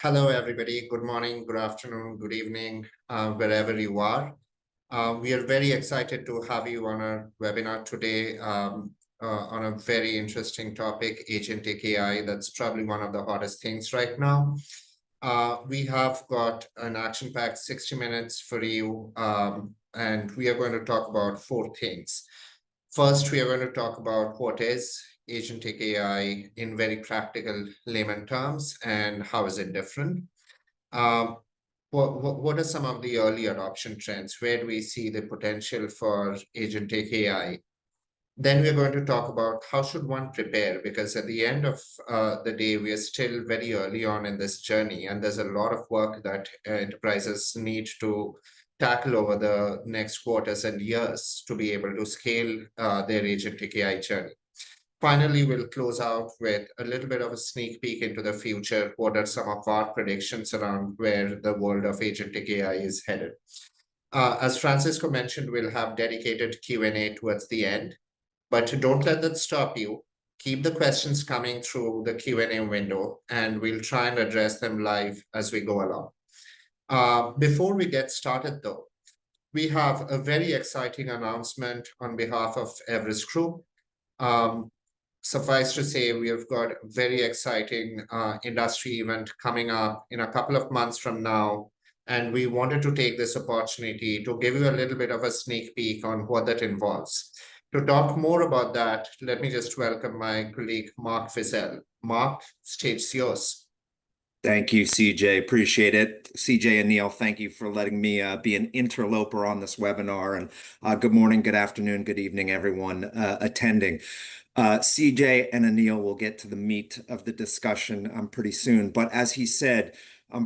Hello, everybody. Good morning, good afternoon, good evening, wherever you are. We are very excited to have you on our webinar today on a very interesting topic, Agentic AI. That's probably one of the hottest things right now. We have got an action-packed 60 minutes for you, and we are going to talk about 4 things. First, we are going to talk about what is Agentic AI in very practical layman terms and how is it different. What are some of the early adoption trends? Where do we see the potential for Agentic AI? Then we're going to talk about how should one prepare, because at the end of the day, we are still very early on in this journey, and there's a lot of work that enterprises need to tackle over the next quarters and years to be able to scale their Agentic AI journey. Finally, we'll close out with a little bit of a sneak peek into the future. What are some of our predictions around where the world of Agentic AI is headed? As Francisco mentioned, we'll have dedicated Q&A towards the end, but don't let that stop you. Keep the questions coming through the Q&A window, and we'll try and address them live as we go along. Before we get started, though, we have a very exciting announcement on behalf of Everest Group. Suffice to say, we have got a very exciting industry event coming up in a couple of months from now, and we wanted to take this opportunity to give you a little bit of a sneak peek on what that involves. To talk more about that, let me just welcome my colleague, Mark Fizel. Mark, stage is yours. Thank you, CJ. Appreciate it. CJ and Anil, thank you for letting me be an interloper on this webinar. And good morning, good afternoon, good evening, everyone attending. CJ and Anil will get to the meat of the discussion pretty soon. But as he said,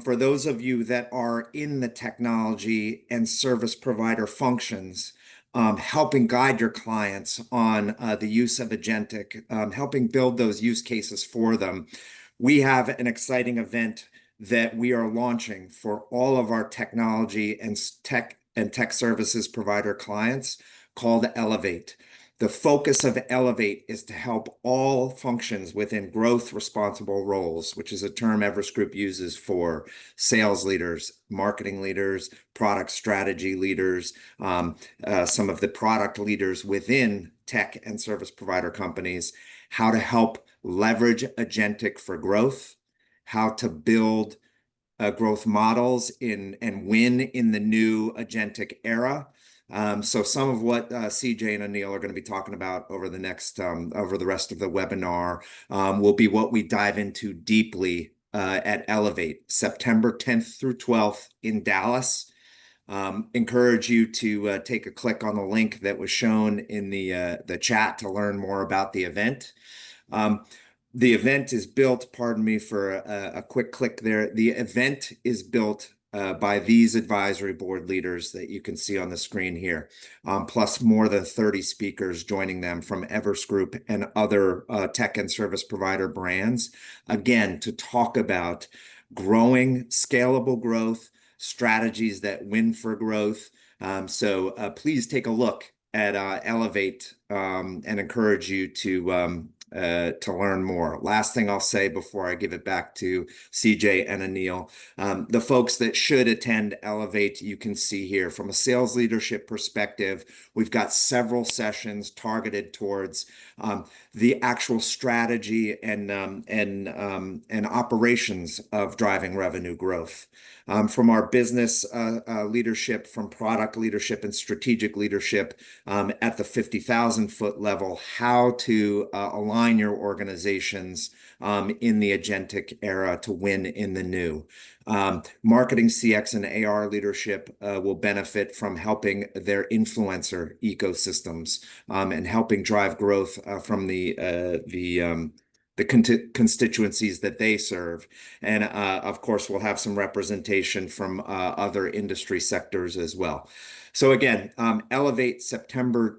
for those of you that are in the technology and service provider functions, helping guide your clients on the use of Agentic, helping build those use cases for them, we have an exciting event that we are launching for all of our technology and tech services provider clients called Elevate. The focus of Elevate is to help all functions within growth responsible roles, which is a term Everest Group uses for sales leaders, marketing leaders, product strategy leaders, some of the product leaders within tech and service provider companies, how to help leverage Agentic for growth, how to build growth models and win in the new Agentic era. So some of what CJ and Anil are going to be talking about over the rest of the webinar will be what we dive into deeply at Elevate, September 10th through 12th in Dallas. Encourage you to take a click on the link that was shown in the chat to learn more about the event. The event is built, pardon me for a quick click there. The event is built by these advisory board leaders that you can see on the screen here, plus more than 30 speakers joining them from Everest Group and other tech and service provider brands, again, to talk about growing, scalable growth, strategies that win for growth. So please take a look at Elevate and encourage you to learn more. Last thing I'll say before I give it back to CJ and Anil, the folks that should attend Elevate, you can see here from a sales leadership perspective, we've got several sessions targeted towards the actual strategy and operations of driving revenue growth. From our business leadership, from product leadership and strategic leadership at the 50,000-foot level, how to align your organizations in the Agentic era to win in the new. Marketing, CX, and AR leadership will benefit from helping their influencer ecosystems and helping drive growth from the constituencies that they serve. And of course, we'll have some representation from other industry sectors as well. So again, Elevate September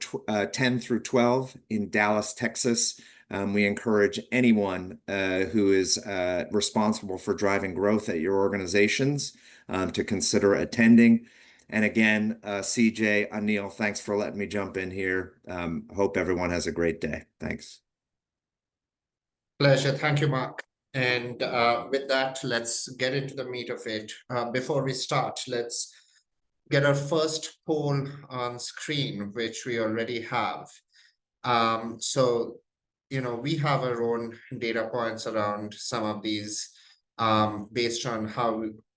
10 through 12 in Dallas, Texas. We encourage anyone who is responsible for driving growth at your organizations to consider attending. And again, CJ, Anil, thanks for letting me jump in here. Hope everyone has a great day. Thanks. Pleasure. Thank you, Mark. And with that, let's get into the meat of it. Before we start, let's get our first poll on screen, which we already have. So, we have our own data points around some of these based on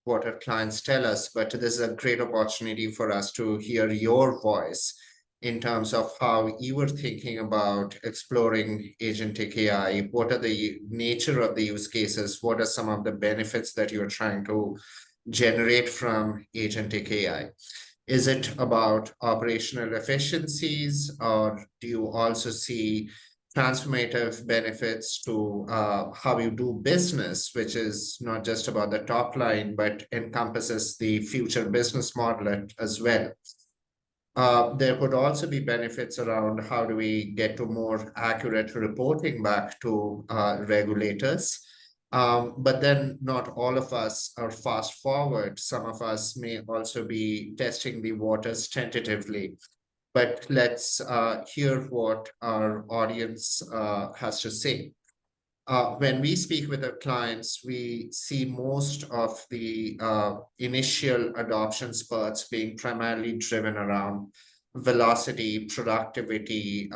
what our clients tell us, but this is a great opportunity for us to hear your voice in terms of how you were thinking about exploring agentic AI. What are the nature of the use cases? What are some of the benefits that you're trying to generate from agentic AI? Is it about operational efficiencies, or do you also see transformative benefits to how you do business, which is not just about the top line, but encompasses the future business model as well? There could also be benefits around how do we get to more accurate reporting back to regulators. But then not all of us are fast forward. Some of us may also be testing the waters tentatively. But let's hear what our audience has to say. When we speak with our clients, we see most of the initial adoption spurts being primarily driven around velocity, productivity,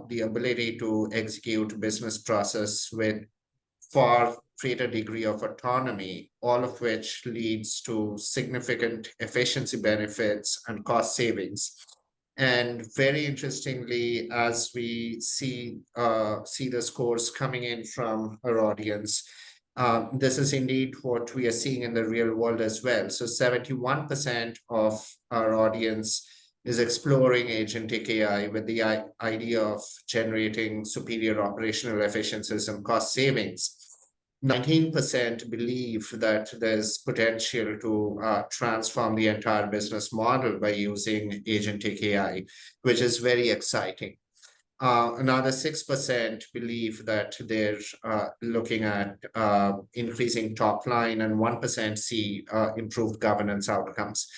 the ability to execute business process with far greater degree of autonomy, all of which leads to significant efficiency benefits and cost savings. And very interestingly, as we see the scores coming in from our audience, this is indeed what we are seeing in the real world as well. So 71% of our audience is exploring agentic AI with the idea of generating superior operational efficiencies and cost savings. 19% believe that there's potential to transform the entire business model by using agentic AI, which is very exciting. Another 6% believe that they're looking at increasing top line, and 1% see improved governance outcomes.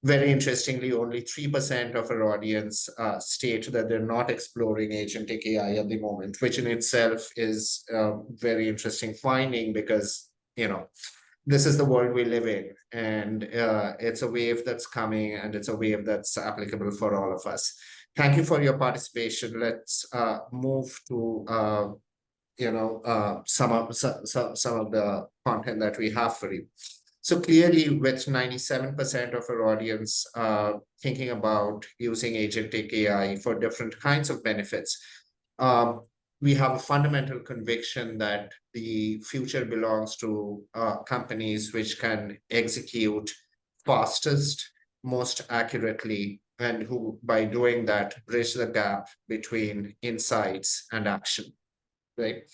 Very interestingly, only 3% of our audience state that they're not exploring agentic AI at the moment, which in itself is a very interesting finding because, this is the world we live in, and it's a wave that's coming, and it's a wave that's applicable for all of us. Thank you for your participation. Let's move to some of the content that we have for you. So clearly, with 97% of our audience thinking about using agentic AI for different kinds of benefits, we have a fundamental conviction that the future belongs to companies which can execute fastest, most accurately, and who, by doing that, bridge the gap between insights and action, right?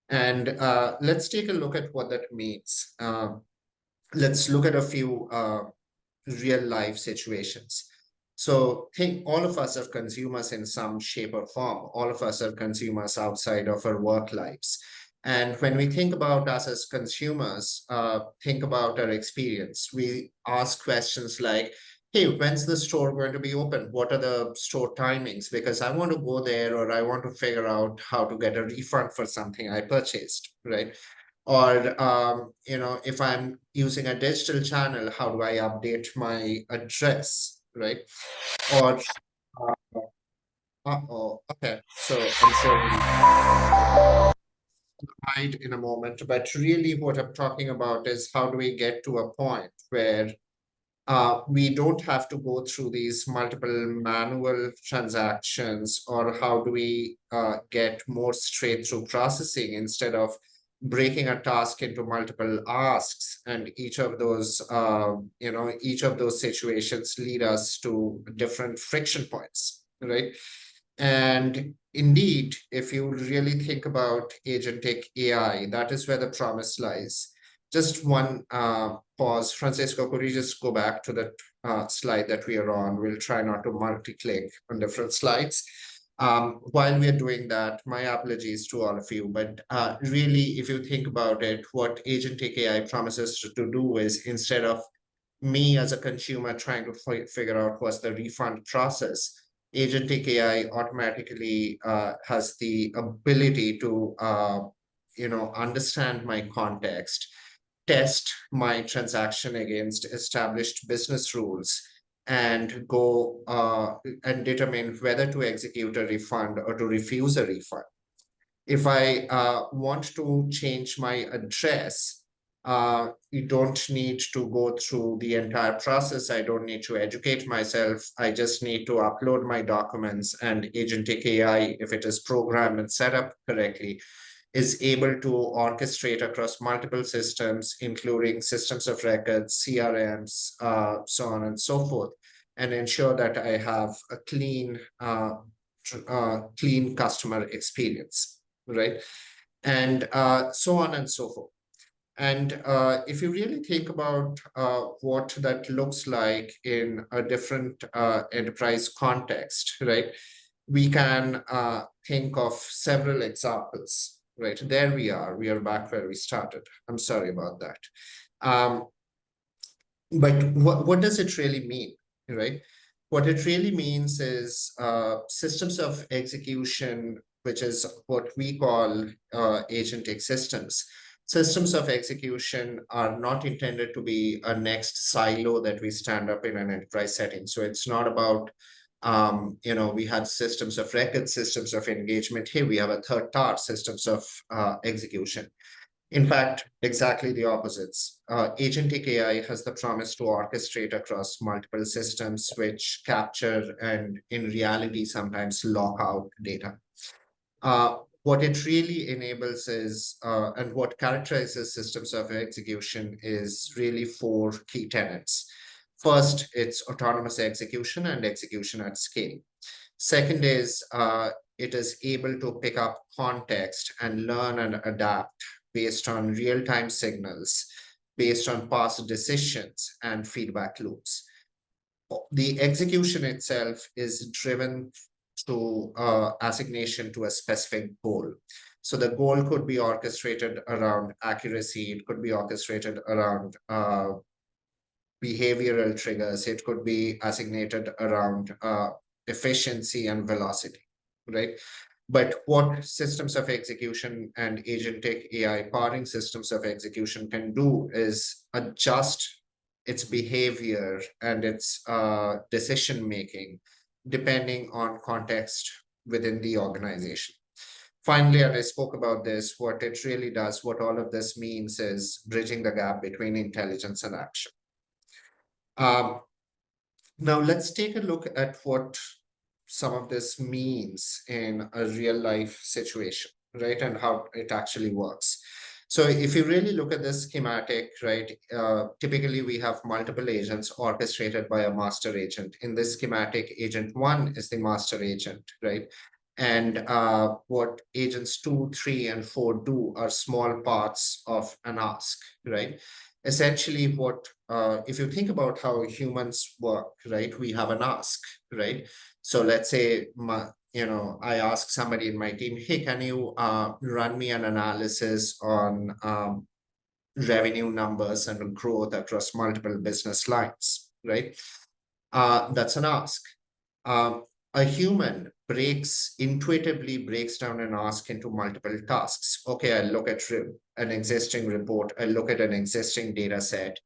And let's take a look at what that means. Let's look at a few real life situations. So think all of us are consumers in some shape or form. All of us are consumers outside of our work lives. And when we think about us as consumers, think about our experience. We ask questions like, hey, when's the store going to be open? What are the store timings? Because I want to go there, or I want to figure out how to get a refund for something I purchased, right? Or, if I'm using a digital channel, how do I update my address, right? Or, okay, so I'm sure we'll hide in a moment, but really what I'm talking about is how do we get to a point where we don't have to go through these multiple manual transactions, or how do we get more straight through processing instead of breaking a task into multiple asks, and each of those situations lead us to different friction points, right? And indeed, if you really think about agentic AI, that is where the promise lies. Just one pause. Francisco, could you just go back to that slide that we are on? We'll try not to multi-click on different slides. While we are doing that, my apologies to all of you, but really, if you think about it, what agentic AI promises to do is, instead of me as a consumer trying to figure out what's the refund process, Agentic AI automatically has the ability to understand my context, test my transaction against established business rules, and go and determine whether to execute a refund or to refuse a refund. If I want to change my address, you don't need to go through the entire process. I don't need to educate myself. I just need to upload my documents, and Agentic AI, if it is programmed and set up correctly, is able to orchestrate across multiple systems, including systems of records, CRMs, so on and so forth, and ensure that I have a clean customer experience, right? And so on and so forth. And if you really think about what that looks like in a different enterprise context, right, we can think of several examples, right? There we are back where we started. I'm sorry about that. But what does it really mean, right? What it really means is systems of execution, which is what we call agentic systems. Systems of execution are not intended to be a next silo that we stand up in an enterprise setting. So it's not about, we had systems of record, systems of engagement. Here we have a third tower, systems of execution. In fact, exactly the opposites. Agentic AI has the promise to orchestrate across multiple systems, which capture and in reality sometimes lock out data. What it really enables is, and what characterizes systems of execution is really four key tenets. First, it's autonomous execution and execution at scale. Second is it is able to pick up context and learn and adapt based on real-time signals, based on past decisions and feedback loops. The execution itself is driven to assignation to a specific goal. So the goal could be orchestrated around accuracy, it could be orchestrated around behavioral triggers, it could be assignated around efficiency and velocity, right? But what systems of execution and agentic AI powering systems of execution can do is adjust its behavior and its decision-making depending on context within the organization. Finally, and I spoke about this, what it really does, what all of this means is bridging the gap between intelligence and action. Now, let's take a look at what some of this means in a real life situation, right? And how it actually works. So if you really look at this schematic, right, typically we have multiple agents orchestrated by a master agent. In this schematic, agent one is the master agent, right? And what agents 2, 3, and 4 do are small parts of an ask, right? Essentially, what if you think about how humans work, right? We have an ask, right? So let's say I ask somebody in my team, hey, can you run me an analysis on revenue numbers and growth across multiple business lines, right? That's an ask. A human intuitively breaks down an ask into multiple tasks. Okay, I'll look at an existing report. I'll look at an existing data set.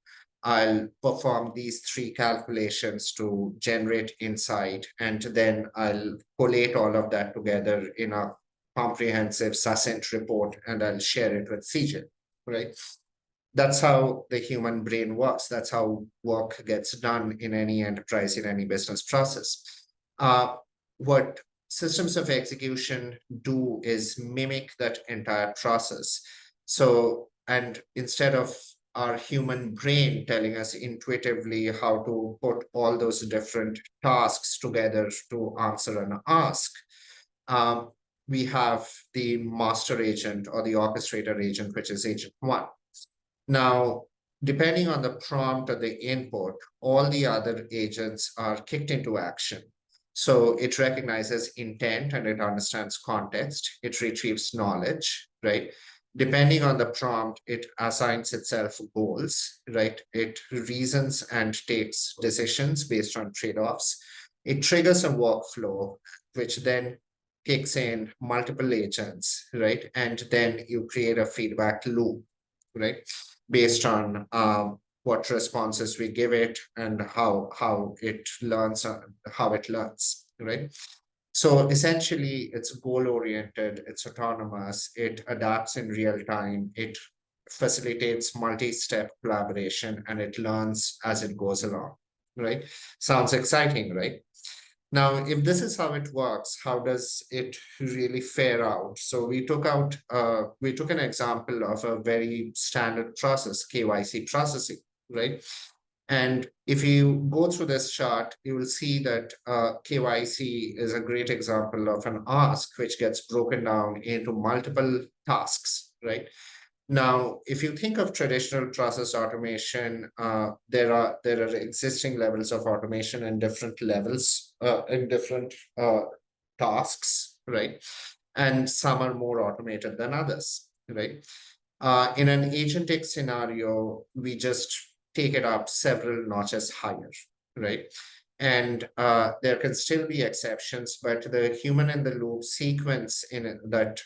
I'll perform these 3 calculations to generate insight, and then I'll collate all of that together in a comprehensive, succinct report, and I'll share it with CJ, right? That's how the human brain works. That's how work gets done in any enterprise, in any business process. What systems of execution do is mimic that entire process. So, and instead of our human brain telling us intuitively how to put all those different tasks together to answer an ask, we have the master agent or the orchestrator agent, which is agent one. Now, depending on the prompt or the input, all the other agents are kicked into action. So it recognizes intent and it understands context. It retrieves knowledge, right? Depending on the prompt, it assigns itself goals, right? It reasons and takes decisions based on trade-offs. It triggers a workflow, which then kicks in multiple agents, right? And then you create a feedback loop, right? Based on what responses we give it and how it learns, right? So essentially, it's goal oriented, it's autonomous, it adapts in real time, it facilitates multi step collaboration, and it learns as it goes along, right? Sounds exciting, right? Now, if this is how it works, how does it really fare out? So we took an example of a very standard process, KYC processing, right? And if you go through this chart, you will see that KYC is a great example of an ask which gets broken down into multiple tasks, right? Now, if you think of traditional process automation, there are existing levels of automation and different levels in different tasks, right? And some are more automated than others, right? In an agentic scenario, we just take it up several notches higher, right? And there can still be exceptions, but the human in the loop sequence in it that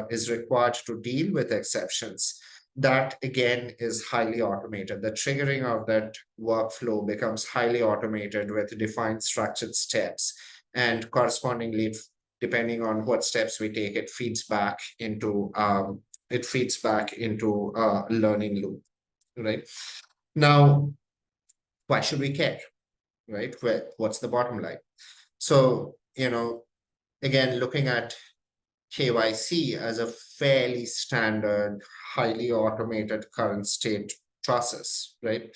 is required to deal with exceptions, that again is highly automated. The triggering of that workflow becomes highly automated with defined structured steps, and correspondingly, depending on what steps we take, it feeds back into a learning loop, right? Now, why should we care, right? What's the bottom line? So, again, looking at KYC as a fairly standard, highly automated current state process, right?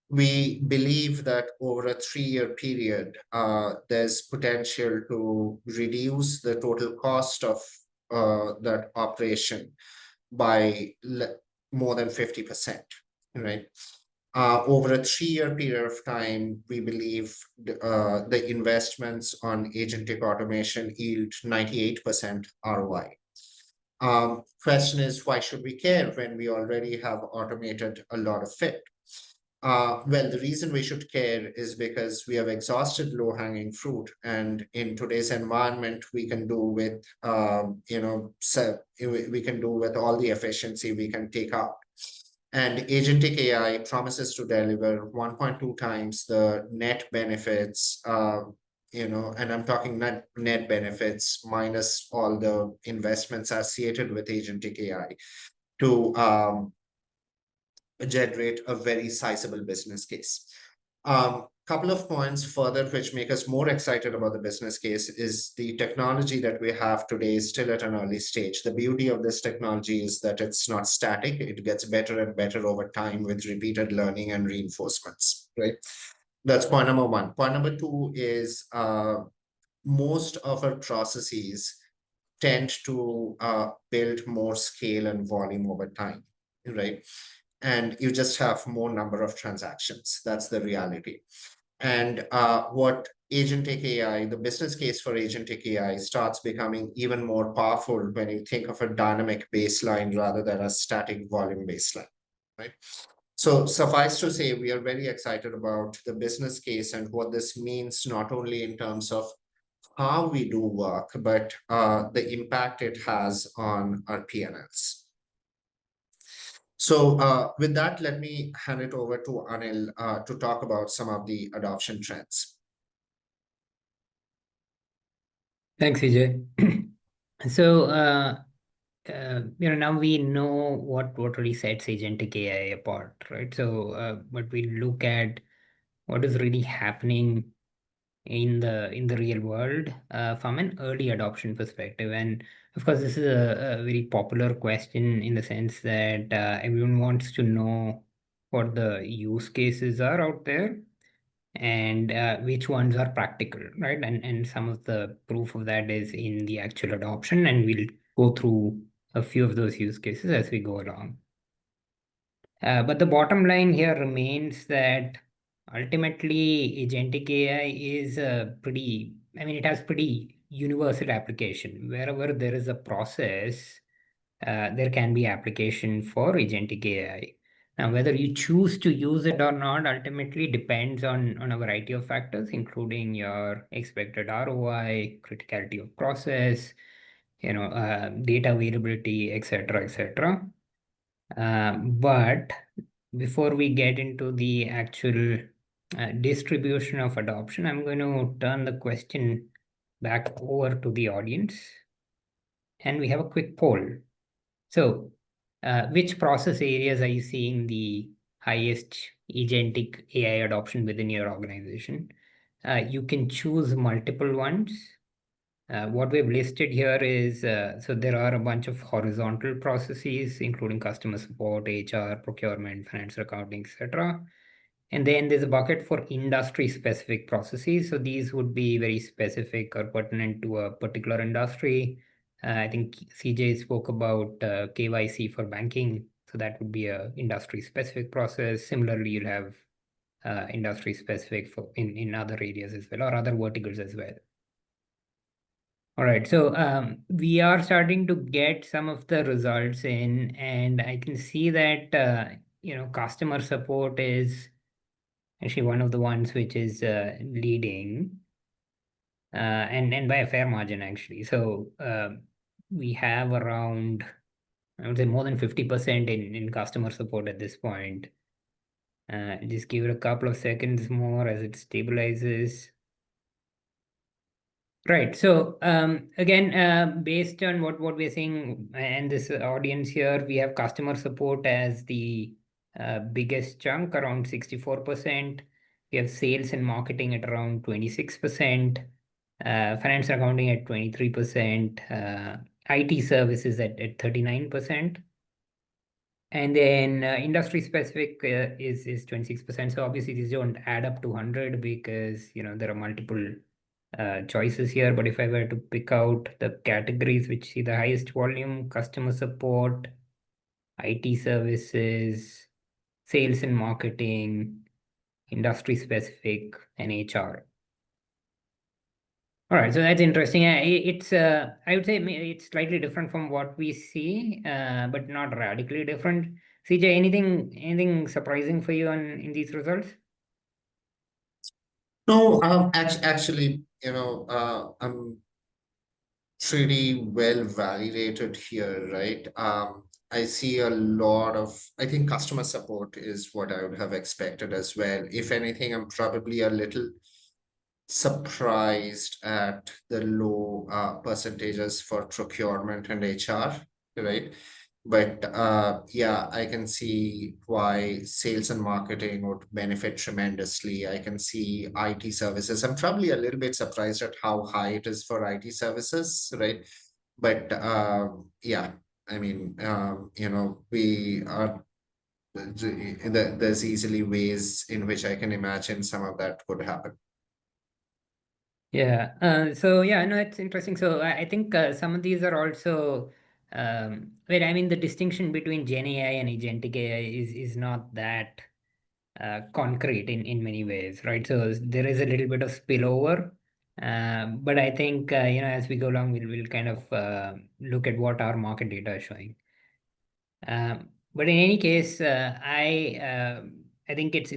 We believe that over a 3-year period, there's potential to reduce the total cost of that operation by more than 50%, right? Over a 3-year period of time, we believe the investments on agentic automation yield 98% ROI. Question is, why should we care when we already have automated a lot of it? Well, the reason we should care is because we have exhausted low-hanging fruit, and in today's environment, we can do with we can do with all the efficiency we can take out. And agentic AI promises to deliver 1.2 times the net benefits, and I'm talking net benefits minus all the investments associated with agentic AI to generate a very sizable business case. Couple of points further which make us more excited about the business case is the technology that we have today is still at an early stage. The beauty of this technology is that it's not static. It gets better and better over time with repeated learning and reinforcements, right? That's point number one. Point number two is most of our processes tend to build more scale and volume over time, right? And you just have more number of transactions. That's the reality. And what agentic AI, the business case for agentic AI starts becoming even more powerful when you think of a dynamic baseline rather than a static volume baseline, right? So suffice to say, we are very excited about the business case and what this means, not only in terms of how we do work, but the impact it has on our P&Ls. So with that, let me hand it over to Anil to talk about some of the adoption trends. Thanks, Vijay. So, now we know what really sets agentic AI apart, right? So, but we look at what is really happening in the real world from an early adoption perspective. And of course, this is a very popular question in the sense that everyone wants to know what the use cases are out there and which ones are practical, right? And some of the proof of that is in the actual adoption, and we'll go through a few of those use cases as we go along. But the bottom line here remains that ultimately agentic AI is it has pretty universal application. Wherever there is a process, there can be application for Agentic AI. Now, whether you choose to use it or not ultimately depends on a variety of factors, including your expected ROI, criticality of process, data availability, etc., etc. But before we get into the actual distribution of adoption, I'm going to turn the question back over to the audience, and we have a quick poll. So, which process areas are you seeing the highest agentic AI adoption within your organization? You can choose multiple ones. What we've listed here is, so there are a bunch of horizontal processes, including customer support, HR, procurement, finance, accounting, etc. And then there's a bucket for industry-specific processes. So these would be very specific or pertinent to a particular industry. I think CJ spoke about KYC for banking. So that would be a industry-specific process. Similarly, you'll have industry-specific for in other areas as well, or other verticals as well. All right, so we are starting to get some of the results in, and I can see that customer support is actually one of the ones which is leading, and by a fair margin actually. So we have around, I would say, more than 50% in customer support at this point. Just give it a couple of seconds more as it stabilizes. Right. So again, based on what we're seeing and this audience here, we have customer support as the biggest chunk, around 64%. We have sales and marketing at around 26%, finance and accounting at 23%, IT services at 39%. And then industry specific is 26%. So obviously these don't add up to 100 because there are multiple choices here, but if I were to pick out the categories which see the highest volume: customer support, IT services, sales and marketing, industry specific, and HR. All right, so that's interesting. It's I would say it's slightly different from what we see, but not radically different. CJ, anything surprising for you in these results? No, actually, I'm pretty well validated here, right? I see a lot of, I think customer support is what I would have expected as well. If anything, I'm probably a little surprised at the low percentages for procurement and HR, right? But yeah, I can see why sales and marketing would benefit tremendously. I can see IT services. I'm probably a little bit surprised at how high it is for IT services, right? But yeah, I mean, we are there's easily ways in which I can imagine some of that could happen. Yeah. So yeah, no, it's interesting. So I think some of these are also where I mean the distinction between Gen AI and Agentic AI is not that concrete in many ways, right? So there is a little bit of spillover, but I think as we go along, we'll kind of look at what our market data is showing. But in any case, I think it's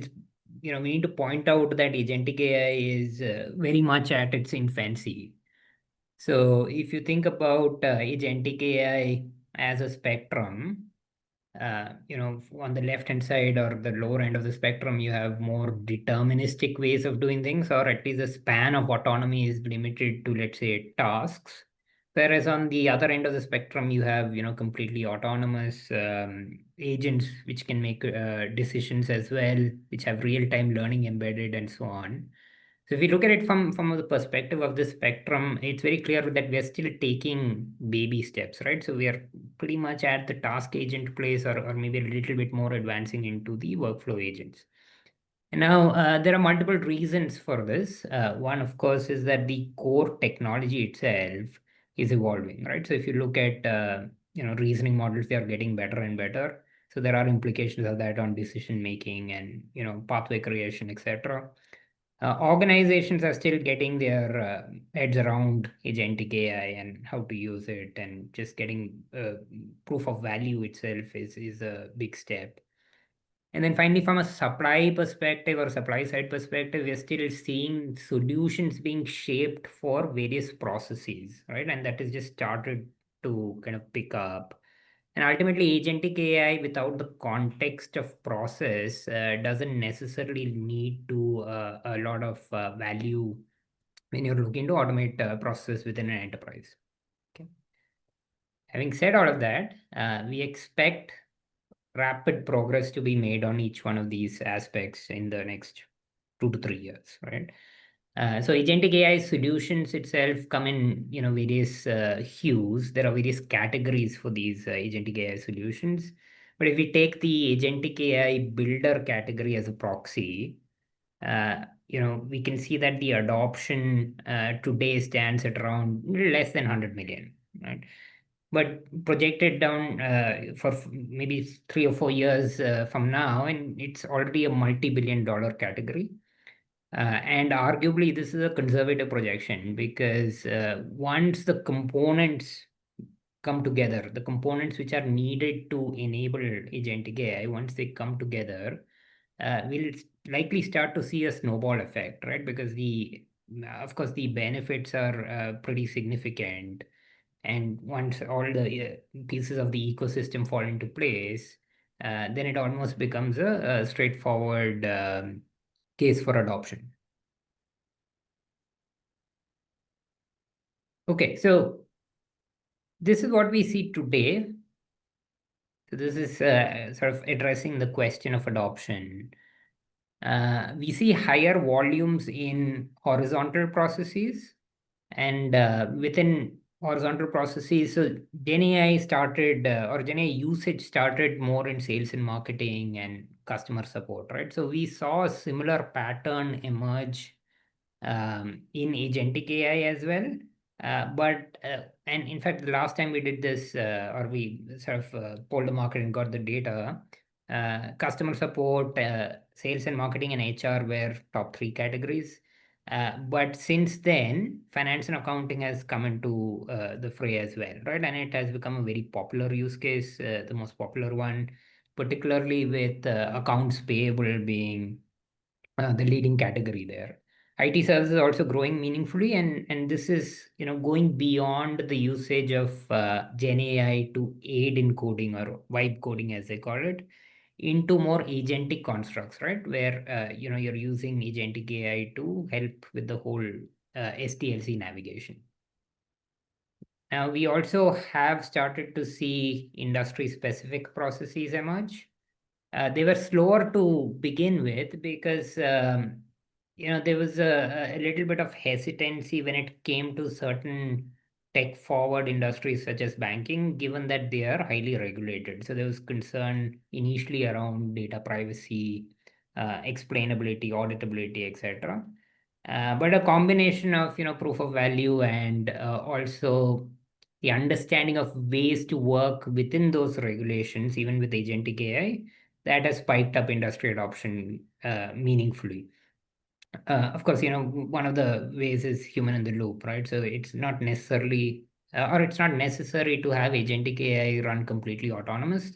we need to point out that Agentic AI is very much at its infancy. So if you think about Agentic AI as a spectrum, on the left hand side or the lower end of the spectrum, you have more deterministic ways of doing things, or at least the span of autonomy is limited to, let's say, tasks. Whereas on the other end of the spectrum, you have, completely autonomous agents which can make decisions as well, which have real-time learning embedded and so on. So if you look at it from the perspective of the spectrum, it's very clear that we are still taking baby steps, right? So we are pretty much at the task agent place, or maybe a little bit more advancing into the workflow agents. And now there are multiple reasons for this. One, of course, is that the core technology itself is evolving, right? So if you look at reasoning models, they are getting better and better. So there are implications of that on decision making and pathway creation, etc. Organizations are still getting their heads around agentic AI and how to use it, and just getting proof of value itself is a big step. And then finally, from a supply perspective or supply side perspective, we're still seeing solutions being shaped for various processes, right? And that has just started to kind of pick up. And ultimately, agentic AI without the context of process doesn't necessarily need to a lot of value when you're looking to automate processes within an enterprise. Okay. Having said all of that, we expect rapid progress to be made on each one of these aspects in the next 2 to 3 years, right? So agentic AI solutions itself come in, various hues. There are various categories for these agentic AI solutions. But if we take the agentic AI builder category as a proxy, we can see that the adoption today stands at around less than 100 million, right? But projected down for maybe 3 or 4 years from now, and it's already a multi-billion-dollar category. And arguably, this is a conservative projection because once the components come together, the components which are needed to enable agentic AI, once they come together, we'll likely start to see a snowball effect, right? Because of course, the benefits are pretty significant. And once all the pieces of the ecosystem fall into place, then it almost becomes a straightforward case for adoption. Okay, so this is what we see today. So this is sort of addressing the question of adoption. We see higher volumes in horizontal processes, and within horizontal processes, so GenAI started, or GenAI usage started more in sales and marketing and customer support, right? So we saw a similar pattern emerge in agentic AI as well. And in fact, the last time we did this, or we sort of polled the market and got the data, customer support, sales and marketing, and HR were top 3 categories. But since then, finance and accounting has come into the fray as well, right? And it has become a very popular use case, the most popular one, particularly with accounts payable being the leading category there. IT services is also growing meaningfully, and this is going beyond the usage of Gen AI to aid in coding or vibe coding as they call it, into more agentic constructs, right? Where you're using agentic AI to help with the whole SDLC navigation. Now we also have started to see industry-specific processes emerge. They were slower to begin with because there was a little bit of hesitancy when it came to certain tech-forward industries such as banking, given that they are highly regulated. So there was concern initially around data privacy, explainability, auditability, etc. But a combination of proof of value and also the understanding of ways to work within those regulations, even with agentic AI, that has spiked up industry adoption meaningfully. Of course, one of the ways is human in the loop, right? So it's not necessarily, or it's not necessary to have agentic AI run completely autonomous.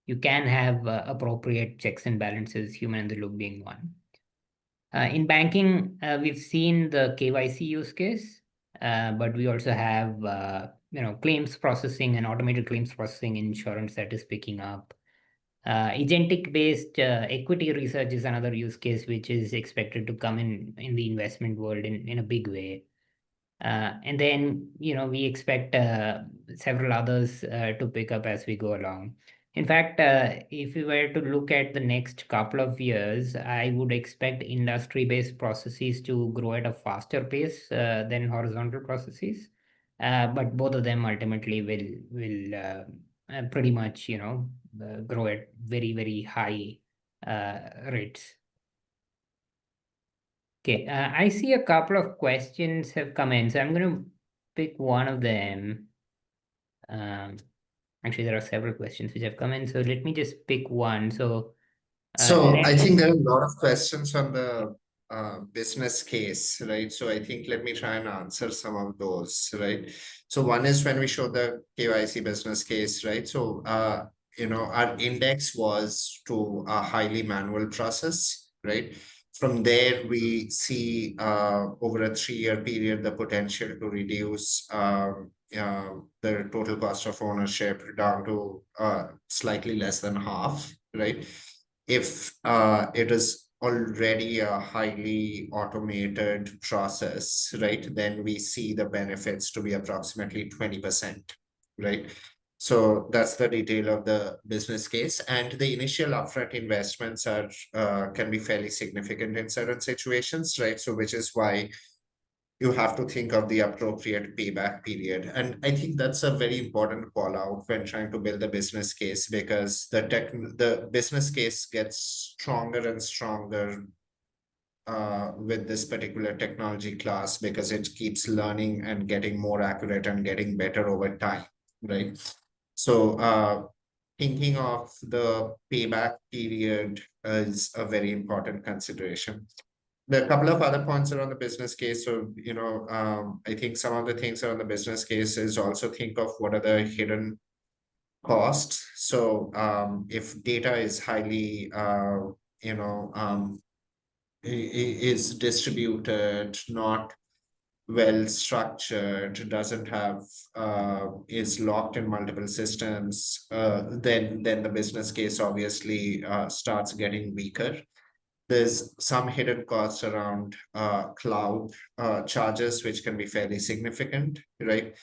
You can have appropriate checks and balances, human in the loop being one. In banking, we've seen the KYC use case, but we also have claims processing and automated claims processing in insurance that is picking up. Agentic-based equity research is another use case which is expected to come in the investment world in a big way. And then, we expect several others to pick up as we go along. In fact, if we were to look at the next couple of years, I would expect industry-based processes to grow at a faster pace than horizontal processes. But both of them ultimately will pretty much, grow at very, very high rates. Okay, I see a couple of questions have come in, so I'm going to pick one of them. Actually, there are several questions which have come in, so let me just pick one. So I think there are a lot of questions on the business case, right? So I think let me try and answer some of those, right? So one is when we show the KYC business case, right? So our index was to a highly manual process, right? From there, we see over a 3-year period the potential to reduce the total cost of ownership down to slightly less than half, right? If it is already a highly automated process, right, then we see the benefits to be approximately 20%, right? So that's the detail of the business case. And the initial upfront investments are can be fairly significant in certain situations, right? So which is why you have to think of the appropriate payback period. And I think that's a very important call out when trying to build a business case, because the business case gets stronger and stronger with this particular technology class, because it keeps learning and getting more accurate and getting better over time, right? So thinking of the payback period is a very important consideration. There are a couple of other points around the business case. So, I think some of the things around the business case is also think of what are the hidden costs. So, if data is highly, is distributed, not well structured, doesn't have, is locked in multiple systems, then the business case obviously starts getting weaker. There's some hidden costs around cloud charges, which can be fairly significant, right?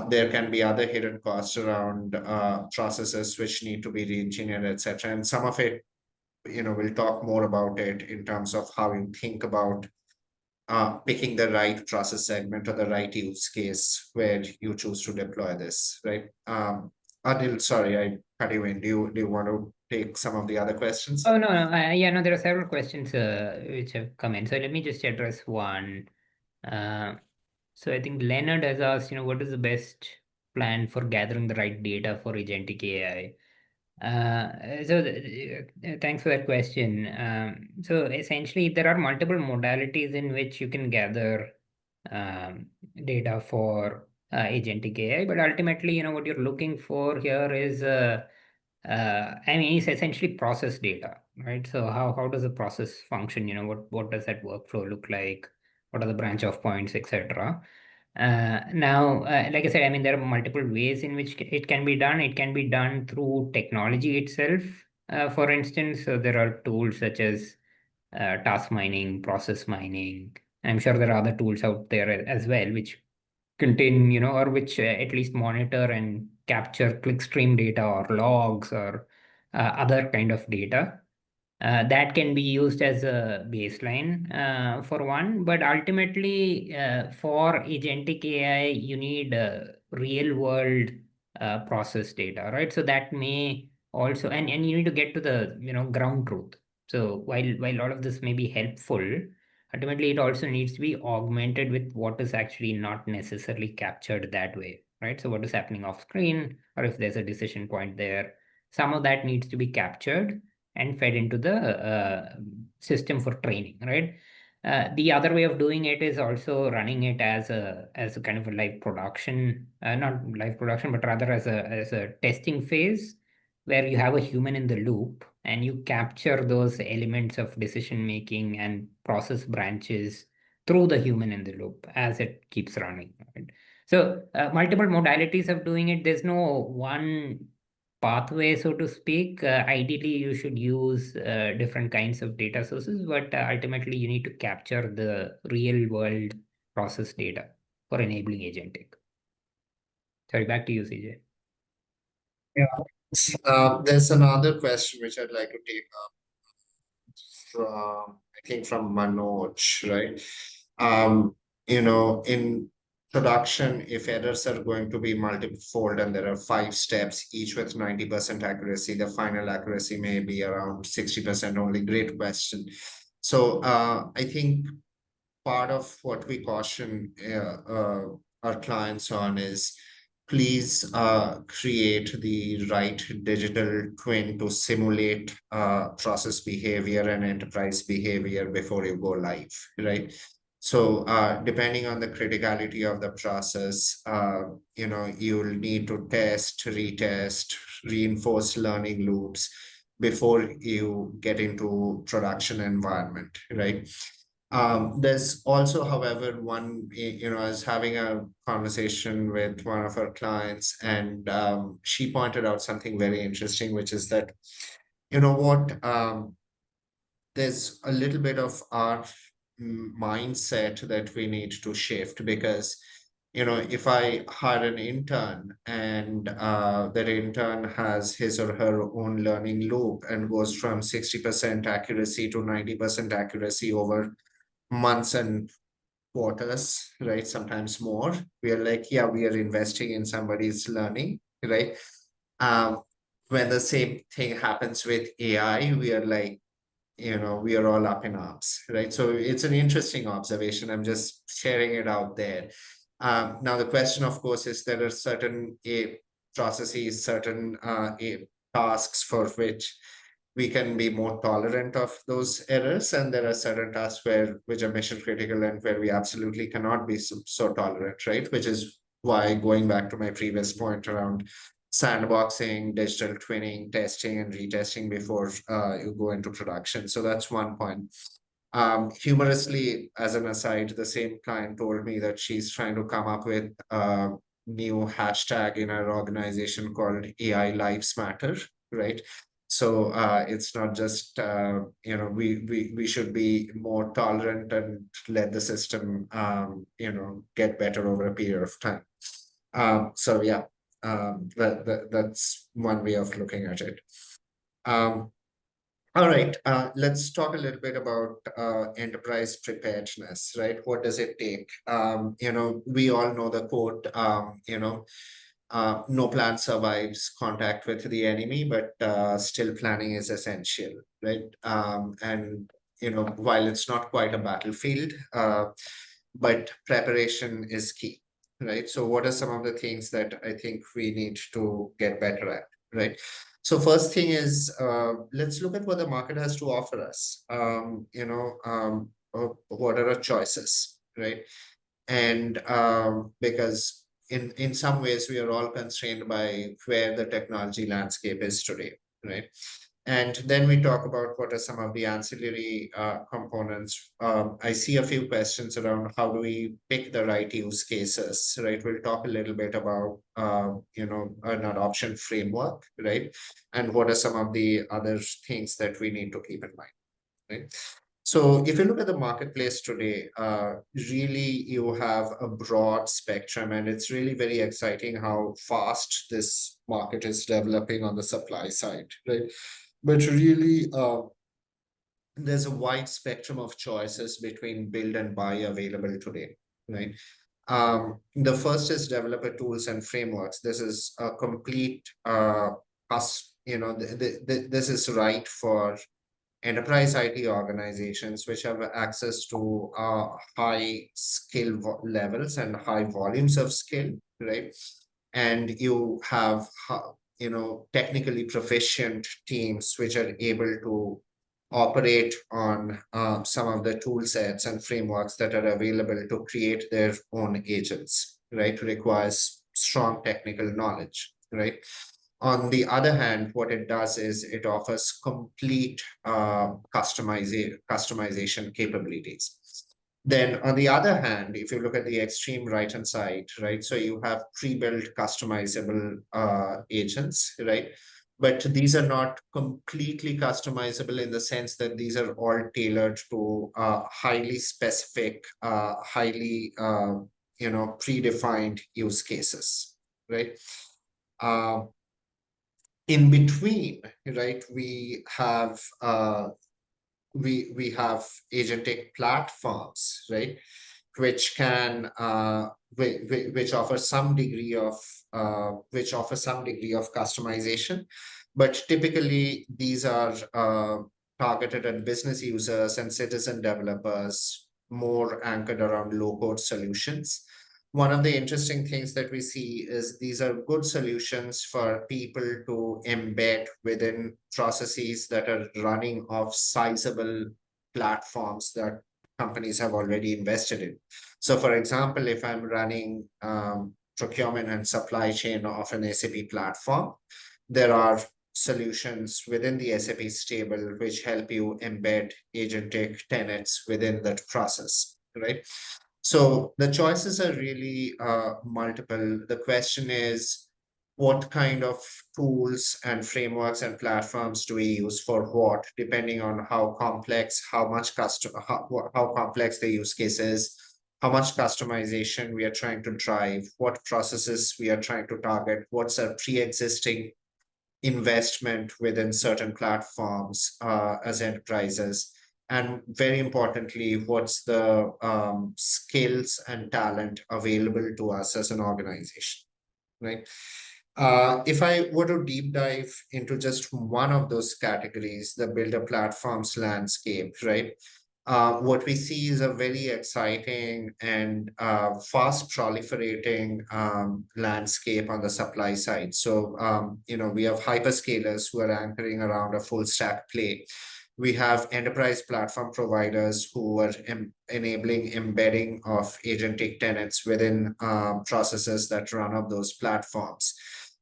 There can be other hidden costs around processes which need to be re-engineered, etc. And some of it, we'll talk more about it in terms of how you think about picking the right process segment or the right use case where you choose to deploy this, right? Anil, sorry, I cut you in. Do you want to take some of the other questions? Oh, no, no. Yeah, no, there are several questions which have come in. So let me just address one. So I think Leonard has asked, what is the best plan for gathering the right data for agentic AI? Thanks for that question. So essentially, there are multiple modalities in which you can gather data for agentic AI, but ultimately, what you're looking for here is it's essentially process data, right? So how does the process function? What does that workflow look like? What are the branch off points, etc. Like I said, there are multiple ways in which it can be done. It can be done through technology itself. For instance, so there are tools such as task mining, process mining. I'm sure there are other tools out there as well, which contain, or which at least monitor and capture clickstream data or logs or other kind of data. That can be used as a baseline for one, but ultimately for agentic AI, you need real world process data, right? So that may also, and you need to get to the ground truth. So while all of this may be helpful, ultimately it also needs to be augmented with what is actually not necessarily captured that way, right? So what is happening off screen, or if there's a decision point there, some of that needs to be captured and fed into the system for training, right? The other way of doing it is also running it as a kind of a live production, not live production, but rather as a testing phase where you have a human in the loop and you capture those elements of decision making and process branches through the human in the loop as it keeps running, right? So multiple modalities of doing it. There's no one pathway, so to speak. Ideally, you should use different kinds of data sources, but ultimately, you need to capture the real world process data for enabling agentic. Sorry, back to you, CJ. Yeah. There's another question which I'd like to take up from, I think, from Manoj, right? In production, if errors are going to be multiple-fold and there are 5 steps, each with 90% accuracy, the final accuracy may be around 60% only. Great question. So I think part of what we caution our clients on is please create the right digital twin to simulate process behavior and enterprise behavior before you go live, right? So depending on the criticality of the process, you'll need to test, retest, reinforce learning loops before you get into production environment, right? There's also, however, I was having a conversation with one of our clients, and she pointed out something very interesting, which is that, you know what, there's a little bit of our mindset that we need to shift because, if I hire an intern and that intern has his or her own learning loop and goes from 60% accuracy to 90% accuracy over months and quarters, right? Sometimes more. We are like, yeah, we are investing in somebody's learning, right? Um, when the same thing happens with AI, we are like, we are all up in arms, right? So it's an interesting observation. I'm just sharing it out there. Now, the question, of course, is there are certain processes, certain tasks for which we can be more tolerant of those errors, and there are certain tasks which are mission critical and where we absolutely cannot be so tolerant, right? Which is why, going back to my previous point around sandboxing, digital twinning, testing, and retesting before you go into production. So that's one point. Humorously, as an aside, the same client told me that she's trying to come up with a new hashtag in our organization called AI Lives Matter, right? So it's not just we should be more tolerant and let the system get better over a period of time. So yeah, that's one way of looking at it. All right, let's talk a little bit about enterprise preparedness, right? What does it take? We all know the quote, no plan survives contact with the enemy, but still planning is essential, right? And, while it's not quite a battlefield, but preparation is key, right? So what are some of the things that I think we need to get better at, right? So first thing is, let's look at what the market has to offer us. What are our choices, right? And because in some ways we are all constrained by where the technology landscape is today, right? And then we talk about what are some of the ancillary components. I see a few questions around how do we pick the right use cases, right? We'll talk a little bit about, an adoption framework, right? And what are some of the other things that we need to keep in mind, right? So if you look at the marketplace today, really you have a broad spectrum, and it's really very exciting how fast this market is developing on the supply side, right? But really, there's a wide spectrum of choices between build and buy available today, right? The first is developer tools and frameworks. This is a complete this is right for enterprise IT organizations which have access to high skill levels and high volumes of skill, right? And you have technically proficient teams which are able to operate on some of the tool sets and frameworks that are available to create their own agents, right? Requires strong technical knowledge, right? On the other hand, what it does is it offers complete customization capabilities. Then on the other hand, if you look at the extreme right-hand side, right, so you have pre-built customizable agents, right? But these are not completely customizable in the sense that these are all tailored to highly specific, highly predefined use cases, right? In between, right, we have agentic platforms, right, which can which offer some degree of customization, but typically these are targeted at business users and citizen developers, more anchored around low code solutions. one of the interesting things that we see is these are good solutions for people to embed within processes that are running off sizable platforms that companies have already invested in. So, for example, if I'm running procurement and supply chain of an SAP platform, there are solutions within the SAP stable which help you embed agentic tenets within that process, right? So the choices are really multiple. The question is, what kind of tools and frameworks and platforms do we use for what, depending on how complex, how complex the use case is, how much customization we are trying to drive, what processes we are trying to target, what's our pre-existing investment within certain platforms as enterprises. And very importantly, what's the skills and talent available to us as an organization, right? If I were to deep dive into just one of those categories, the builder platforms landscape, right? What we see is a very exciting and fast proliferating landscape on the supply side. So, we have hyperscalers who are anchoring around a full stack play. We have enterprise platform providers who are enabling embedding of agentic tenants within processes that run up those platforms.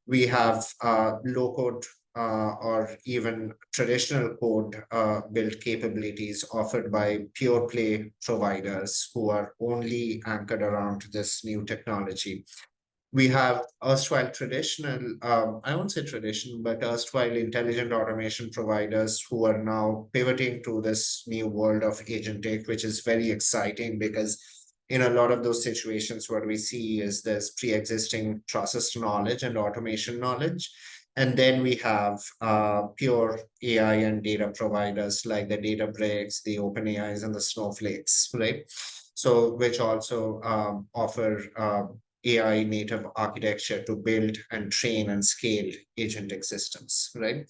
We have low-code or even traditional code build capabilities offered by pure play providers who are only anchored around this new technology. We have erstwhile traditional, I won't say traditional, but erstwhile intelligent automation providers who are now pivoting to this new world of agentic, which is very exciting because in a lot of those situations, what we see is there's pre-existing process knowledge and automation knowledge. And then we have pure AI and data providers like the Databricks, the OpenAIs, and the Snowflakes, right? So, which also offer AI native architecture to build and train and scale agentic systems, right?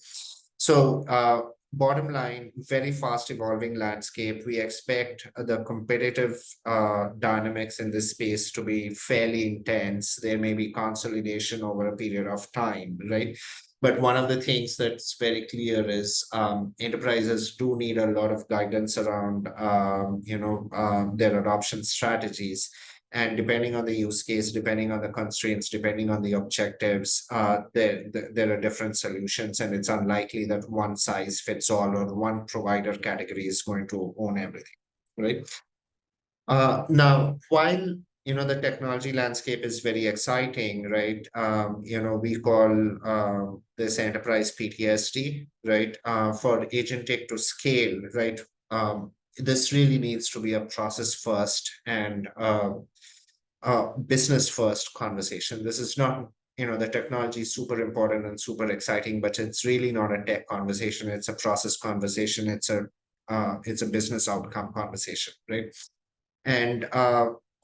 So, bottom line, very fast evolving landscape. We expect the competitive dynamics in this space to be fairly intense. There may be consolidation over a period of time, right? But one of the things that's very clear is enterprises do need a lot of guidance around, their adoption strategies. And depending on the use case, depending on the constraints, depending on the objectives, there are different solutions, and it's unlikely that one size fits all or one provider category is going to own everything, right? Now, while the technology landscape is very exciting, right? We call this enterprise PTSD, right? For agentic to scale, right? This really needs to be a process first and business first conversation. This is not, the technology is super important and super exciting, but it's really not a tech conversation. It's a process conversation. It's a business outcome conversation, right? And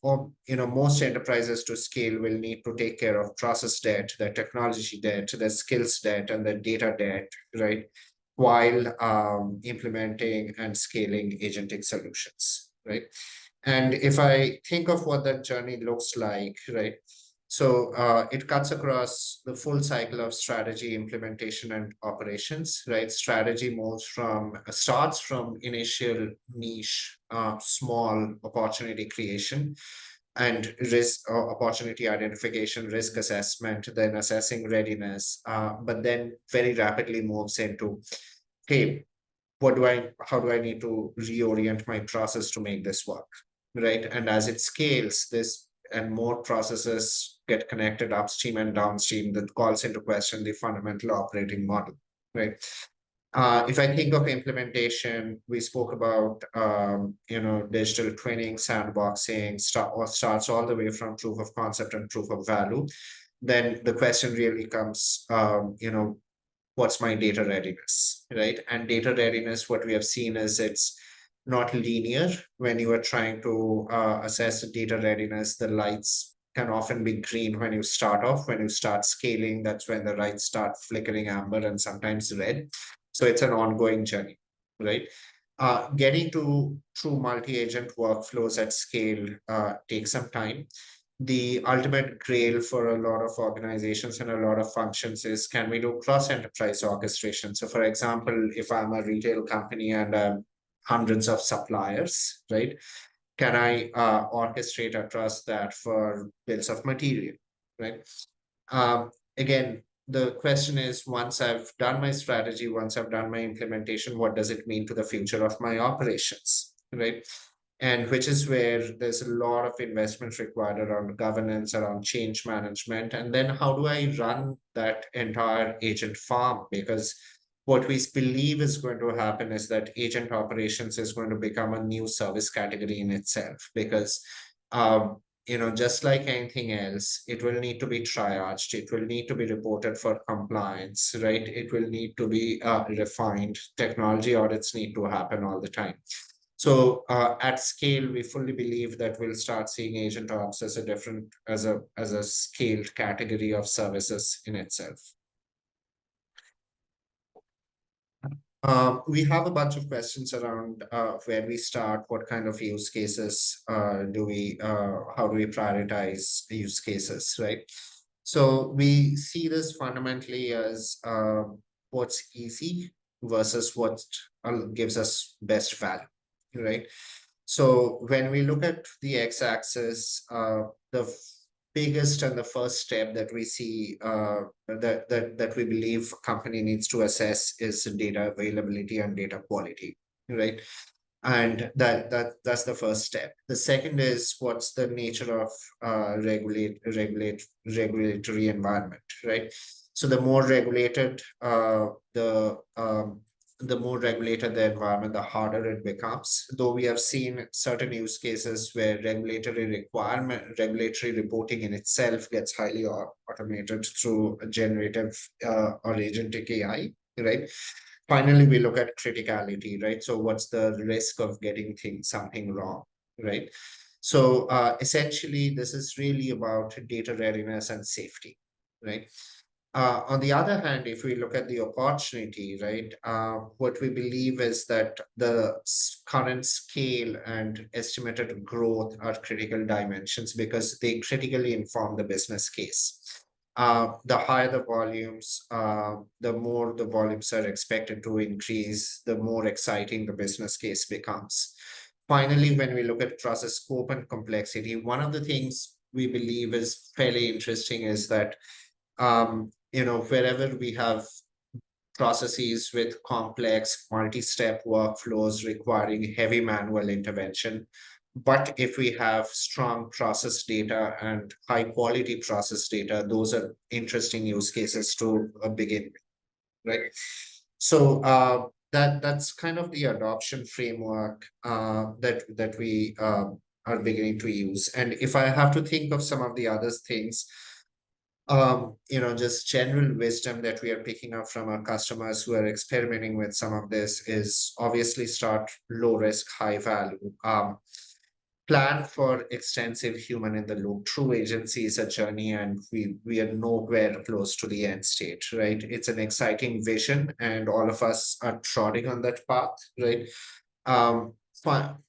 most enterprises to scale will need to take care of process debt, the technology debt, the skills debt, and the data debt, right? While implementing and scaling agentic solutions, right? And if I think of what that journey looks like, right? So it cuts across the full cycle of strategy, implementation, and operations, right? Strategy starts from initial niche, small opportunity creation and risk opportunity identification, risk assessment, then assessing readiness, but then very rapidly moves into, hey, how do I need to reorient my process to make this work, right? And as it scales, this and more processes get connected upstream and downstream, that calls into question the fundamental operating model, right? If I think of implementation, we spoke about digital twinning, sandboxing, starts all the way from proof of concept and proof of value. Then the question really comes, what's my data readiness, right? And data readiness, what we have seen is it's not linear. When you are trying to assess data readiness, the lights can often be green when you start off. When you start scaling, that's when the lights start flickering amber and sometimes red. So it's an ongoing journey, right? Getting to true multi-agent workflows at scale takes some time. the ultimate grail for a lot of organizations and a lot of functions is, can we do cross-enterprise orchestration? So for example, if I'm a retail company and hundreds of suppliers, right? Can I orchestrate across that for bills of material, right? Again, the question is, once I've done my strategy, once I've done my implementation, what does it mean to the future of my operations, right? And which is where there's a lot of investment required around governance, around change management. And then how do I run that entire agent farm? Because what we believe is going to happen is that agent operations is going to become a new service category in itself, because just like anything else, it will need to be triaged. It will need to be reported for compliance, right? It will need to be refined. Technology audits need to happen all the time. So at scale, we fully believe that we'll start seeing agent ops as a scaled category of services in itself. We have a bunch of questions around where we start, what kind of use cases how do we prioritize use cases, right? So we see this fundamentally as what's easy versus what gives us best value, right? So when we look at the x-axis, the biggest and the first step that we see that we believe company needs to assess is data availability and data quality, right? And that's the first step. The second is, what's the nature of regulatory environment, right? So the more regulated the more regulated the environment, the harder it becomes. Though we have seen certain use cases where regulatory reporting in itself gets highly automated through generative or agentic AI, right? Finally, we look at criticality, right? So what's the risk of getting something wrong, right? So essentially, this is really about data readiness and safety, right? On the other hand, if we look at the opportunity, right, what we believe is that the current scale and estimated growth are critical dimensions because they critically inform the business case. The higher the volumes, the more the volumes are expected to increase, the more exciting the business case becomes. Finally, when we look at process scope and complexity, one of the things we believe is fairly interesting is that wherever we have processes with complex multi-step workflows requiring heavy manual intervention, but if we have strong process data and high quality process data, those are interesting use cases to begin with, right? So that's kind of the adoption framework that we are beginning to use. And if I have to think of some of the other things, just general wisdom that we are picking up from our customers who are experimenting with some of this is obviously start low risk, high value. Plan for extensive human in the loop. True agency is a journey, and we are nowhere close to the end state, right? It's an exciting vision, and all of us are trotting on that path, right?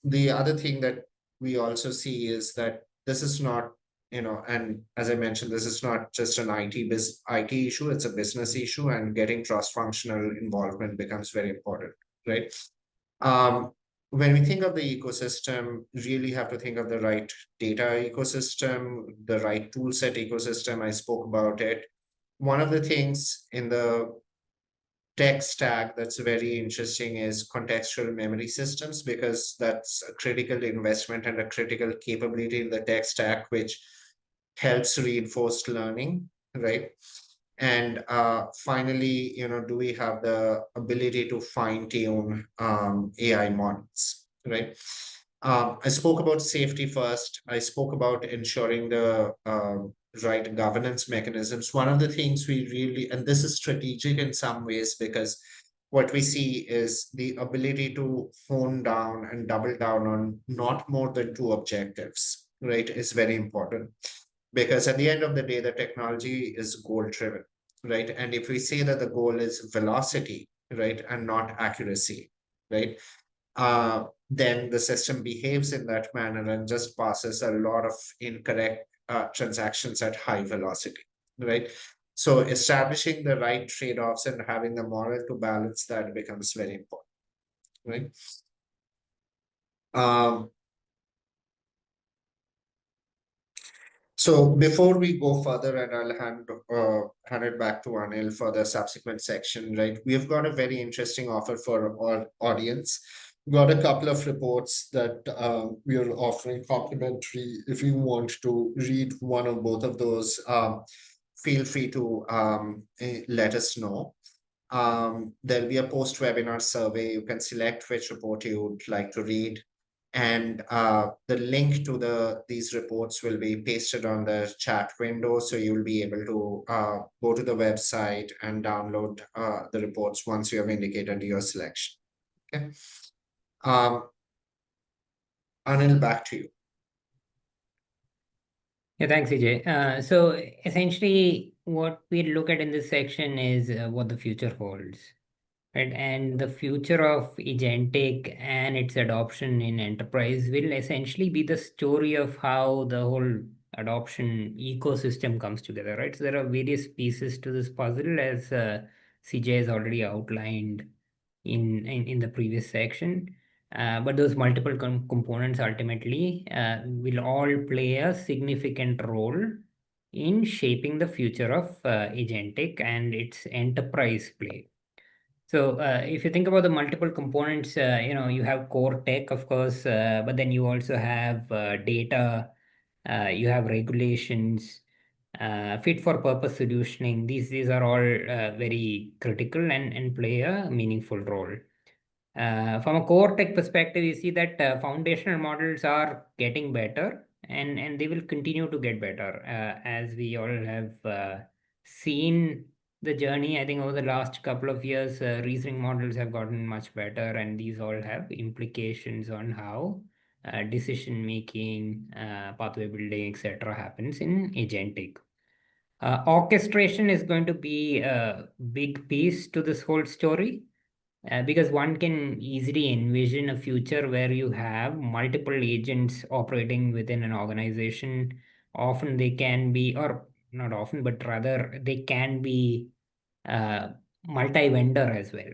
The other thing that we also see is that this is not, and as I mentioned, this is not just an IT issue, it's a business issue, and getting cross-functional involvement becomes very important, right? When we think of the ecosystem, really have to think of the right data ecosystem, the right toolset ecosystem. I spoke about it. One of the things in the tech stack that's very interesting is contextual memory systems, because that's a critical investment and a critical capability in the tech stack, which helps reinforced learning, right? And finally, do we have the ability to fine-tune AI models, right? I spoke about safety first. I spoke about ensuring the right governance mechanisms. One of the things we really, and this is strategic in some ways, because what we see is the ability to hone down and double down on not more than two objectives, right, is very important. Because at the end of the day, the technology is goal driven, right? And if we say that the goal is velocity, right, and not accuracy, right, then the system behaves in that manner and just passes a lot of incorrect transactions at high velocity, right? So establishing the right trade-offs and having the moral to balance that becomes very important, right? Um, So before we go further, and I'll hand it back to Anil for the subsequent section, right? We've got a very interesting offer for our audience. We've got a couple of reports that we are offering complimentary. If you want to read one or both of those, feel free to let us know. There'll be a post-webinar survey. You can select which report you would like to read. And the link to these reports will be pasted on the chat window. So you'll be able to go to the website and download the reports once you have indicated your selection. Okay. Anil, back to you. Yeah, thanks, Vijay. So essentially, what we look at in this section is what the future holds, right? And the future of agentic and its adoption in enterprise will essentially be the story of how the whole adoption ecosystem comes together, right? So there are various pieces to this puzzle, as CJ has already outlined in the previous section. But those multiple components ultimately will all play a significant role in shaping the future of agentic and its enterprise play. So if you think about the multiple components, you have core tech, of course, but then you also have data, you have regulations, fit for purpose solutioning. These are all very critical and play a meaningful role. From a core tech perspective, you see that foundational models are getting better, and they will continue to get better as we all have seen the journey. I think over the last couple of years, reasoning models have gotten much better, and these all have implications on how decision making, pathway building, etc., happens in agentic. Orchestration is going to be a big piece to this whole story, because one can easily envision a future where you have multiple agents operating within an organization. Often they can be, or not often, but rather they can be uh, multi-vendor as well,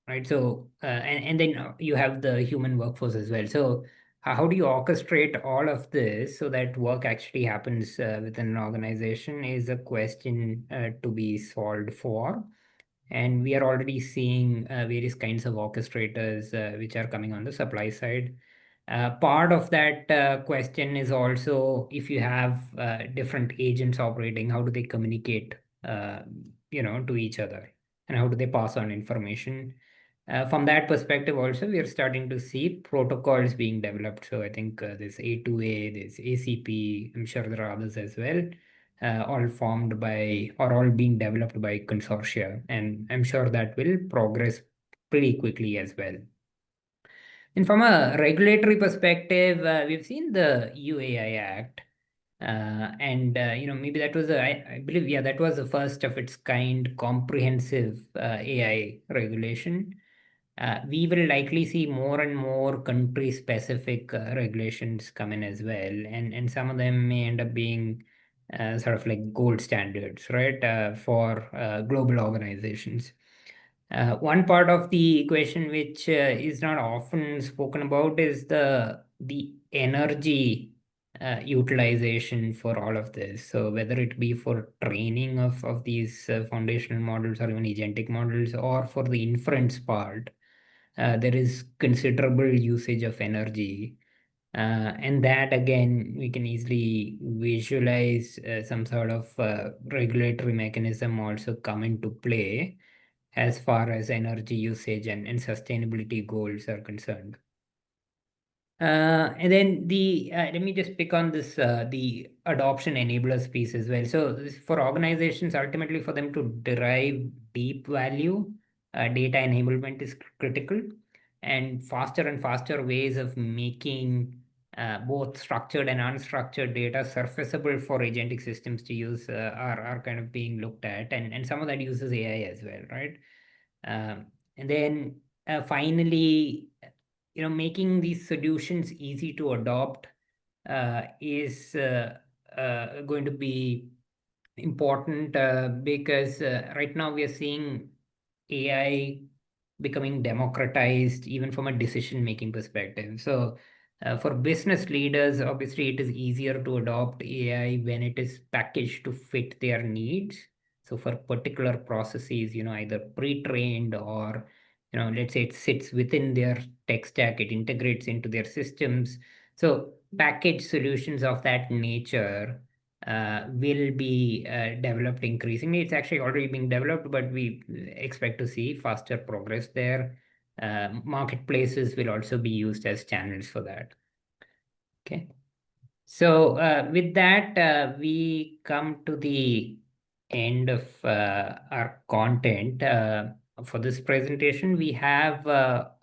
right? So, and then you have the human workforce as well. So, how do you orchestrate all of this so that work actually happens within an organization is a question to be solved for. And we are already seeing various kinds of orchestrators which are coming on the supply side. Part of that question is also, if you have different agents operating, how do they communicate, to each other, and how do they pass on information? From that perspective, also, we are starting to see protocols being developed. So I think there's A2A, there's ACP. I'm sure there are others as well, all formed by or all being developed by consortia, and I'm sure that will progress pretty quickly as well. And from a regulatory perspective, we've seen the UAI Act, and maybe that was I believe, yeah, that was the first of its kind comprehensive AI regulation. We will likely see more and more country-specific regulations come in as well, and some of them may end up being sort of like gold standards, right, for global organizations. One part of the equation which is not often spoken about is the energy utilization for all of this. So whether it be for training of these foundational models or even agentic models, or for the inference part, there is considerable usage of energy. And that again, we can easily visualize some sort of regulatory mechanism also come into play as far as energy usage and sustainability goals are concerned. And then let me just pick on this the adoption enablers piece as well. So for organizations, ultimately for them to derive deep value, data enablement is critical, and faster ways of making both structured and unstructured data surfaceable for agentic systems to use are kind of being looked at, and some of that uses AI as well, right? And then finally, making these solutions easy to adopt is going to be important because right now we are seeing AI becoming democratized even from a decision-making perspective. So for business leaders, obviously it is easier to adopt AI when it is packaged to fit their needs. So for particular processes, either pre-trained or, let's say it sits within their tech stack, it integrates into their systems. So packaged solutions of that nature will be developed increasingly. It's actually already being developed, but we expect to see faster progress there. Marketplaces will also be used as channels for that. Okay. So with that, we come to the end of our content. For this presentation, we have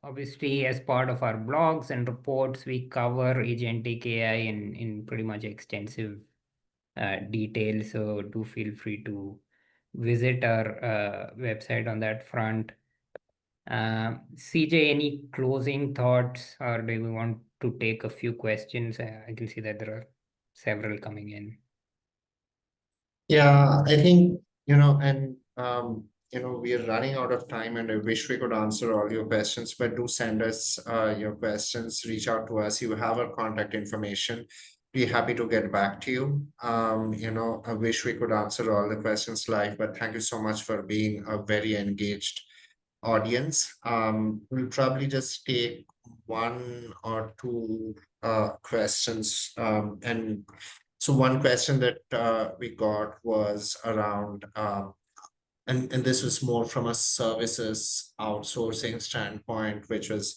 obviously as part of our blogs and reports, we cover Agentic AI in pretty much extensive detail. So do feel free to visit our website on that front. CJ, any closing thoughts, or do we want to take a few questions? I can see that there are several coming in. Yeah, I think, we are running out of time and I wish we could answer all your questions, but do send us your questions, reach out to us. You have our contact information. Be happy to get back to you. I wish we could answer all the questions live, but thank you so much for being a very engaged audience. We'll probably just take one or two questions. And so one question that we got was around, and this was more from a services outsourcing standpoint, which was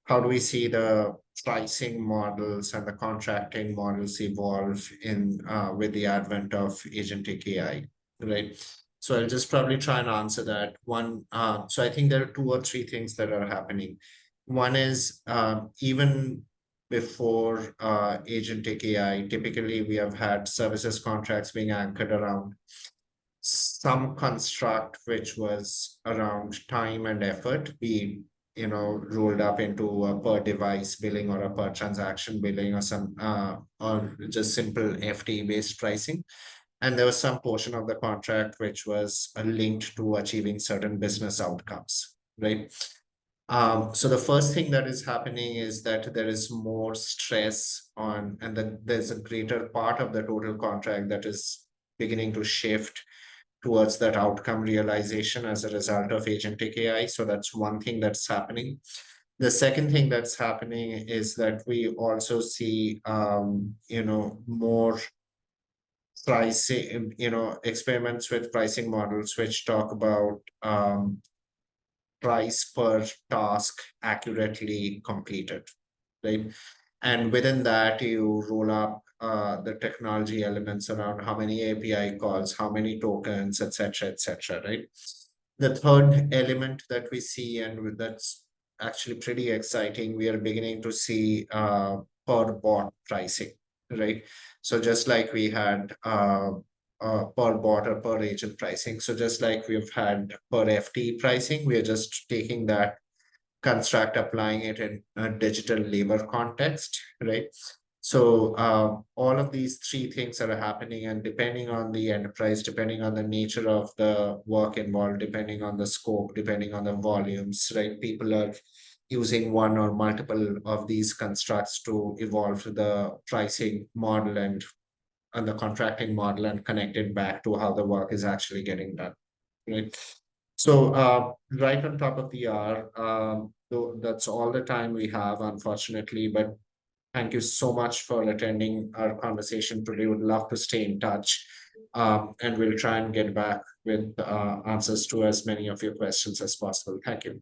how do we see the pricing models and the contracting models evolve in with the advent of agentic AI, right? So I'll just probably try and answer that one. So I think there are two or three things that are happening. One is even before agentic AI, typically we have had services contracts being anchored around some construct which was around time and effort, be rolled up into a per device billing or a per transaction billing or some or just simple FTE based pricing. And there was some portion of the contract which was linked to achieving certain business outcomes, right? So the first thing that is happening is that there is more stress on, and that there's a greater part of the total contract that is beginning to shift towards that outcome realization as a result of agentic AI. So that's one thing that's happening. The second thing that's happening is that we also see, more pricing, experiments with pricing models which talk about price per task accurately completed, right? And within that, you roll up the technology elements around how many API calls, how many tokens, etc., right? The third element that we see, and that's actually pretty exciting, we are beginning to see per bot pricing, right? So just like we had per bot or per agent pricing, so just like we've had per FT pricing, we are just taking that construct, applying it in a digital labor context, right? So all of these three things are happening, and depending on the enterprise, depending on the nature of the work involved, depending on the scope, depending on the volumes, right? People are using one or multiple of these constructs to evolve the pricing model and the contracting model and connect it back to how the work is actually getting done, right? So right on top of the hour, that's all the time we have, unfortunately, but thank you so much for attending our conversation today. Would love to stay in touch, and we'll try and get back with answers to as many of your questions as possible. Thank you.